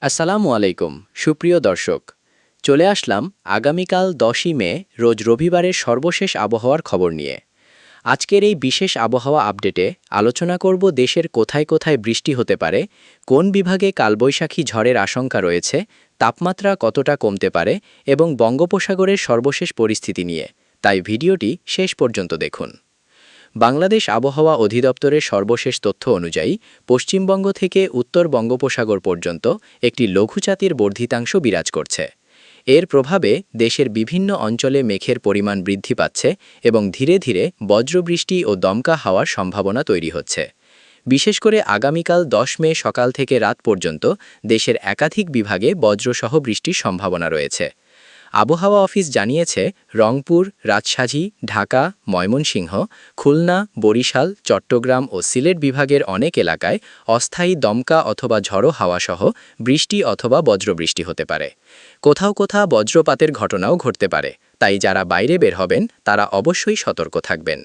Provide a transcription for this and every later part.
আসসালামু আলাইকুম সুপ্রিয় দর্শক, চলে আসলাম আগামীকাল 10ই মে রোজ রবিবারের সর্বশেষ আবহাওয়ার খবর নিয়ে। আজকের এই বিশেষ আবহাওয়া আপডেটে আলোচনা করব দেশের কোথায় কোথায় বৃষ্টি হতে পারে, কোন বিভাগে কালবৈশাখী ঝড়ের আশঙ্কা রয়েছে, তাপমাত্রা কতটা কমতে পারে এবং বঙ্গোপসাগরের সর্বশেষ পরিস্থিতি নিয়ে। তাই ভিডিওটি শেষ পর্যন্ত দেখুন। বাংলাদেশ আবহাওয়া অধিদপ্তরের সর্বশেষ তথ্য অনুযায়ী পশ্চিমবঙ্গ থেকে উত্তর বঙ্গোপসাগর পর্যন্ত একটি লঘুচাতির বর্ধিতাংশ বিরাজ করছে। এর প্রভাবে দেশের বিভিন্ন অঞ্চলে মেঘের পরিমাণ বৃদ্ধি পাচ্ছে এবং ধীরে ধীরে বজ্রবৃষ্টি ও দমকা হাওয়ার সম্ভাবনা তৈরি হচ্ছে। বিশেষ করে আগামীকাল 10 মে সকাল থেকে রাত পর্যন্ত দেশের একাধিক বিভাগে বজ্রসহ বৃষ্টির সম্ভাবনা রয়েছে। আবহাওয়া অফিস জানিয়েছে, রংপুর, রাজশাহী, ঢাকা, ময়মনসিংহ, খুলনা, বরিশাল, চট্টগ্রাম ও সিলেট বিভাগের অনেক এলাকায় অস্থায়ী দমকা অথবা ঝড়ো হাওয়াসহ বৃষ্টি অথবা বজ্রবৃষ্টি হতে পারে। কোথাও কোথাও বজ্রপাতের ঘটনাও ঘটতে পারে, তাই যারা বাইরে বের হবেন তারা অবশ্যই সতর্ক থাকবেন।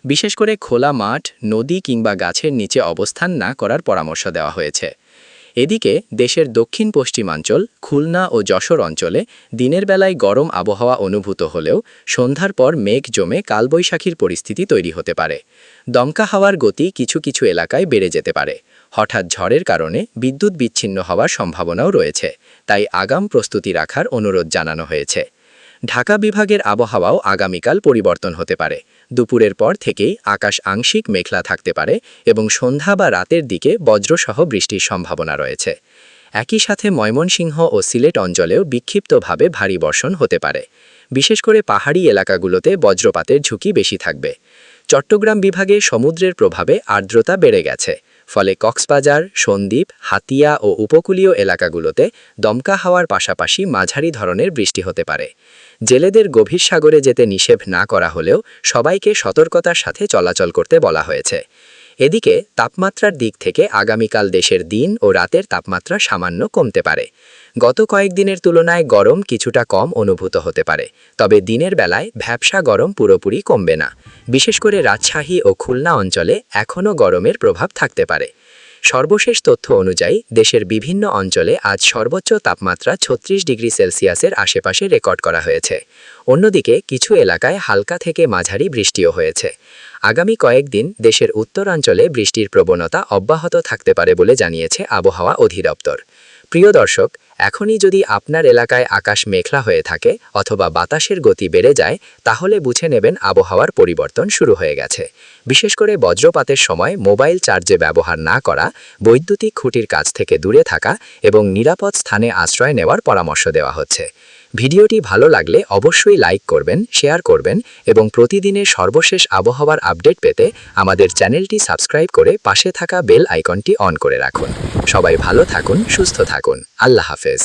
বিশেষ করে খোলা মাঠ, নদী কিংবা গাছের নিচে অবস্থান না করার পরামর্শ দেওয়া হয়েছে। এদিকে দেশের দক্ষিণ পশ্চিমাঞ্চল, খুলনা ও যশোর অঞ্চলে দিনের বেলায় গরম আবহাওয়া অনুভূত হলেও সন্ধ্যার পর মেঘ জমে কালবৈশাখীর পরিস্থিতি তৈরি হতে পারে। দমকা হাওয়ার গতি কিছু কিছু এলাকায় বেড়ে যেতে পারে। হঠাৎ ঝড়ের কারণে বিদ্যুৎ বিচ্ছিন্ন হওয়ার সম্ভাবনাও রয়েছে, তাই আগাম প্রস্তুতি রাখার অনুরোধ জানানো হয়েছে। ঢাকা বিভাগের আবহাওয়াও আগামীকাল পরিবর্তন হতে পারে। দুপুরের পর থেকেই আকাশ আংশিক মেঘলা থাকতে পারে এবং সন্ধ্যা বা রাতের দিকে বজ্রসহ বৃষ্টির সম্ভাবনা রয়েছে। একই সাথে ময়মনসিংহ ও সিলেট অঞ্চলেও বিক্ষিপ্তভাবে ভারী বর্ষণ হতে পারে। বিশেষ করে পাহাড়ি এলাকাগুলোতে বজ্রপাতের ঝুঁকি বেশি থাকবে। চট্টগ্রাম বিভাগে সমুদ্রের প্রভাবে আর্দ্রতা বেড়ে গেছে, ফলে কক্সবাজার, সন্দ্বীপ, হাতিয়া ও উপকূলীয় এলাকাগুলোতে দমকা হাওয়ার পাশাপাশি মাঝারি ধরনের বৃষ্টি হতে পারে। জেলেদের গভীর সাগরে যেতে নিষেধ না করা হলেও সবাইকে সতর্কতার সাথে চলাচল করতে বলা হয়েছে। এদিকে তাপমাত্রার দিক থেকে আগামীকাল দেশের দিন ও রাতের তাপমাত্রা সামান্য কমতে পারে। গত কয়েকদিনের তুলনায় গরম কিছুটা কম অনুভূত হতে পারে, তবে দিনের বেলায় ভ্যাপসা গরম পুরোপুরি কমবে না। বিশেষ করে রাজশাহী ও খুলনা অঞ্চলে এখনও গরমের প্রভাব থাকতে পারে। সর্বশেষ তথ্য অনুযায়ী দেশের বিভিন্ন অঞ্চলে আজ সর্বোচ্চ তাপমাত্রা 36 ডিগ্রি সেলসিয়াসের আশেপাশে রেকর্ড করা হয়েছে। অন্যদিকে কিছু এলাকায় হালকা থেকে মাঝারি বৃষ্টিও হয়েছে। আগামী কয়েকদিন দেশের উত্তরাঞ্চলে বৃষ্টির প্রবণতা অব্যাহত থাকতে পারে বলে জানিয়েছে আবহাওয়া অধিদপ্তর। প্রিয় দর্শক, এখনই যদি আপনার এলাকায় আকাশ মেঘলা হয়ে থাকে অথবা বাতাসের গতি বেড়ে যায়, তাহলে বুঝে নেবেন আবহাওয়ার পরিবর্তন শুরু হয়ে গেছে। বিশেষ করে বজ্রপাতের সময় মোবাইল চার্জে ব্যবহার না করা, বৈদ্যুতিক খুঁটির কাছ থেকে দূরে থাকা এবং নিরাপদ স্থানে আশ্রয় নেওয়ার পরামর্শ দেওয়া হচ্ছে। ভিডিওটি ভালো লাগলে অবশ্যই লাইক করবেন, শেয়ার করবেন এবং প্রতিদিনের সর্বশেষ আবহাওয়ার আপডেট পেতে আমাদের চ্যানেলটি সাবস্ক্রাইব করে পাশে থাকা বেল আইকনটি অন করে রাখুন। সবাই ভালো থাকুন, সুস্থ থাকুন। আল্লাহ হাফেজ।